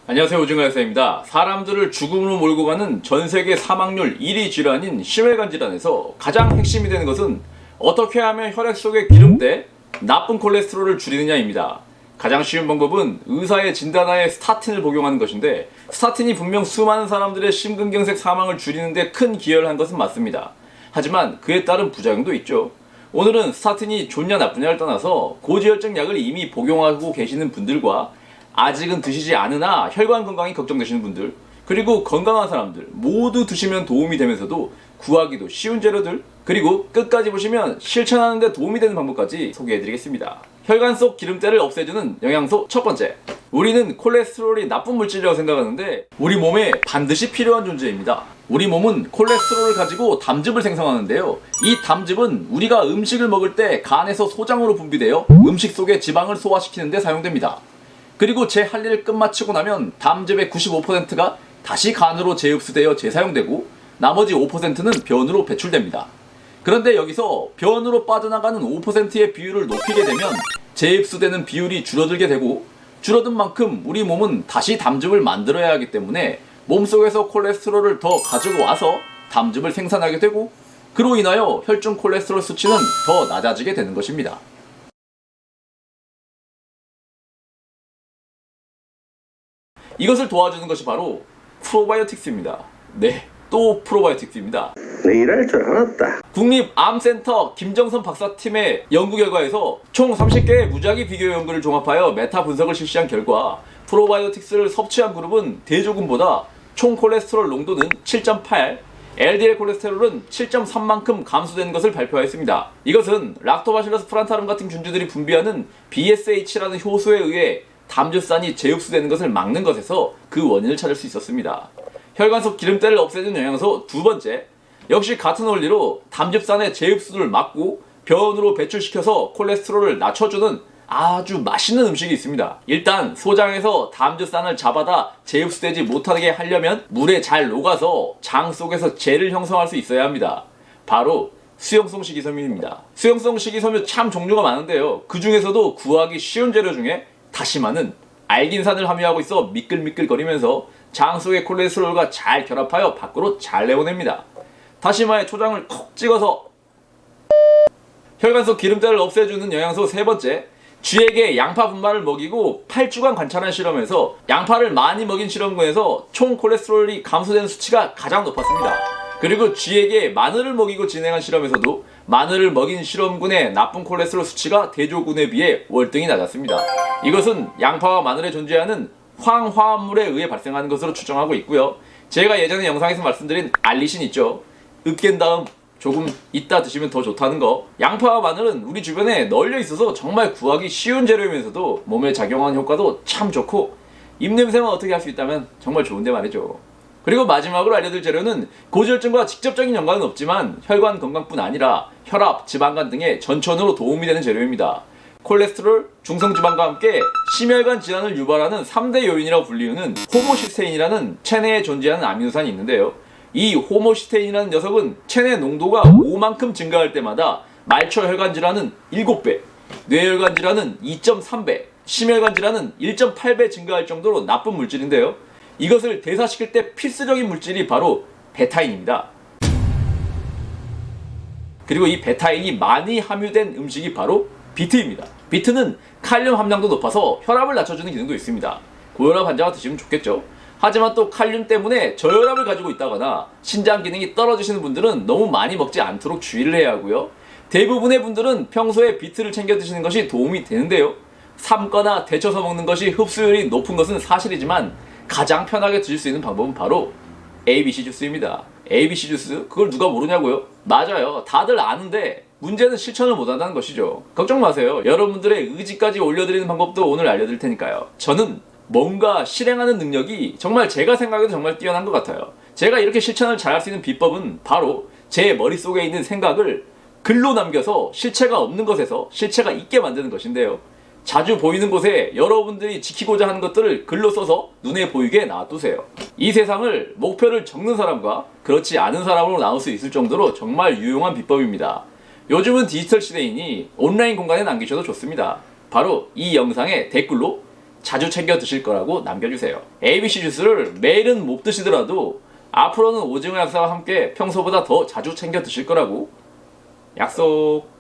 안녕하세요, 오징어 약사입니다. 사람들을 죽음으로 몰고 가는 전세계 사망률 1위 질환인 심혈관 질환에서 가장 핵심이 되는 것은 어떻게 하면 혈액 속의 기름때, 나쁜 콜레스테롤을 줄이느냐입니다. 가장 쉬운 방법은 의사의 진단하에 스타틴을 복용하는 것인데, 스타틴이 분명 수많은 사람들의 심근경색 사망을 줄이는 데 큰 기여를 한 것은 맞습니다. 하지만 그에 따른 부작용도 있죠. 오늘은 스타틴이 좋냐 나쁘냐를 떠나서 고지혈증 약을 이미 복용하고 계시는 분들과 아직은 드시지 않으나 혈관 건강이 걱정되시는 분들, 그리고 건강한 사람들 모두 드시면 도움이 되면서도 구하기도 쉬운 재료들, 그리고 끝까지 보시면 실천하는 데 도움이 되는 방법까지 소개해드리겠습니다. 혈관 속 기름때를 없애주는 영양소 첫 번째, 우리는 콜레스테롤이 나쁜 물질이라고 생각하는데 우리 몸에 반드시 필요한 존재입니다. 우리 몸은 콜레스테롤을 가지고 담즙을 생성하는데요, 이 담즙은 우리가 음식을 먹을 때 간에서 소장으로 분비되어 음식 속의 지방을 소화시키는 데 사용됩니다. 그리고 제 할 일을 끝마치고 나면 담즙의 95%가 다시 간으로 재흡수되어 재사용되고 나머지 5%는 변으로 배출됩니다. 그런데 여기서 변으로 빠져나가는 5%의 비율을 높이게 되면 재흡수되는 비율이 줄어들게 되고, 줄어든 만큼 우리 몸은 다시 담즙을 만들어야 하기 때문에 몸속에서 콜레스테롤을 더 가지고 와서 담즙을 생산하게 되고, 그로 인하여 혈중 콜레스테롤 수치는 더 낮아지게 되는 것입니다. 이것을 도와주는 것이 바로 프로바이오틱스입니다. 네, 또 프로바이오틱스입니다. 내 일할 줄 알았다. 국립암센터 김정선 박사팀의 연구 결과에서 총 30개의 무작위 비교 연구를 종합하여 메타 분석을 실시한 결과, 프로바이오틱스를 섭취한 그룹은 대조군보다 총 콜레스테롤 농도는 7.8, LDL 콜레스테롤은 7.3만큼 감소된 것을 발표하였습니다. 이것은 락토바실러스 프란타름 같은 균주들이 분비하는 BSH라는 효소에 의해 담즙산이 재흡수되는 것을 막는 것에서 그 원인을 찾을 수 있었습니다. 혈관 속 기름때를 없애주는 영양소 두 번째, 역시 같은 원리로 담즙산의 재흡수를 막고 변으로 배출시켜서 콜레스테롤을 낮춰주는 아주 맛있는 음식이 있습니다. 일단 소장에서 담즙산을 잡아다 재흡수되지 못하게 하려면 물에 잘 녹아서 장 속에서 젤을 형성할 수 있어야 합니다. 바로 수용성 식이섬유입니다. 수용성 식이섬유 참 종류가 많은데요, 그 중에서도 구하기 쉬운 재료 중에 다시마는 알긴산을 함유하고 있어 미끌미끌거리면서 장 속의 콜레스테롤과 잘 결합하여 밖으로 잘 내보냅니다. 다시마에 초장을 콕 찍어서 혈관 속 기름때를 없애주는 영양소 세 번째, 쥐에게 양파 분말을 먹이고 8주간 관찰한 실험에서 양파를 많이 먹인 실험군에서 총 콜레스테롤이 감소되는 수치가 가장 높았습니다. 그리고 쥐에게 마늘을 먹이고 진행한 실험에서도 마늘을 먹인 실험군의 나쁜 콜레스테롤 수치가 대조군에 비해 월등히 낮았습니다. 이것은 양파와 마늘에 존재하는 황화합물에 의해 발생하는 것으로 추정하고 있고요. 제가 예전에 영상에서 말씀드린 알리신 있죠, 으깬 다음 조금 이따 드시면 더 좋다는 거. 양파와 마늘은 우리 주변에 널려 있어서 정말 구하기 쉬운 재료이면서도 몸에 작용하는 효과도 참 좋고, 입냄새만 어떻게 할 수 있다면 정말 좋은데 말이죠. 그리고 마지막으로 알려드릴 재료는 고지혈증과 직접적인 연관은 없지만 혈관 건강뿐 아니라 혈압, 지방간 등의 전천후로 도움이 되는 재료입니다. 콜레스테롤, 중성지방과 함께 심혈관 질환을 유발하는 3대 요인이라고 불리우는 호모시스테인이라는 체내에 존재하는 아미노산이 있는데요, 이 호모시스테인이라는 녀석은 체내 농도가 5만큼 증가할 때마다 말초혈관 질환은 7배, 뇌혈관 질환은 2.3배, 심혈관 질환은 1.8배 증가할 정도로 나쁜 물질인데요, 이것을 대사시킬 때 필수적인 물질이 바로 베타인입니다. 그리고 이 베타인이 많이 함유된 음식이 바로 비트입니다. 비트는 칼륨 함량도 높아서 혈압을 낮춰주는 기능도 있습니다. 고혈압 환자가 드시면 좋겠죠. 하지만 또 칼륨 때문에 저혈압을 가지고 있다거나 신장 기능이 떨어지시는 분들은 너무 많이 먹지 않도록 주의를 해야 하고요. 대부분의 분들은 평소에 비트를 챙겨 드시는 것이 도움이 되는데요, 삶거나 데쳐서 먹는 것이 흡수율이 높은 것은 사실이지만 가장 편하게 드실 수 있는 방법은 바로 ABC 주스입니다. ABC 주스, 그걸 누가 모르냐고요? 맞아요, 다들 아는데 문제는 실천을 못한다는 것이죠. 걱정 마세요. 여러분들의 의지까지 올려드리는 방법도 오늘 알려드릴 테니까요. 저는 뭔가 실행하는 능력이 정말 제가 생각해도 정말 뛰어난 것 같아요. 제가 이렇게 실천을 잘할 수 있는 비법은 바로 제 머릿속에 있는 생각을 글로 남겨서 실체가 없는 것에서 실체가 있게 만드는 것인데요, 자주 보이는 곳에 여러분들이 지키고자 하는 것들을 글로 써서 눈에 보이게 놔두세요. 이 세상을 목표를 적는 사람과 그렇지 않은 사람으로 나눌 수 있을 정도로 정말 유용한 비법입니다. 요즘은 디지털 시대이니 온라인 공간에 남기셔도 좋습니다. 바로 이 영상의 댓글로 자주 챙겨 드실 거라고 남겨주세요. ABC 주스를 매일은 못 드시더라도 앞으로는 오징어 약사와 함께 평소보다 더 자주 챙겨 드실 거라고 약속.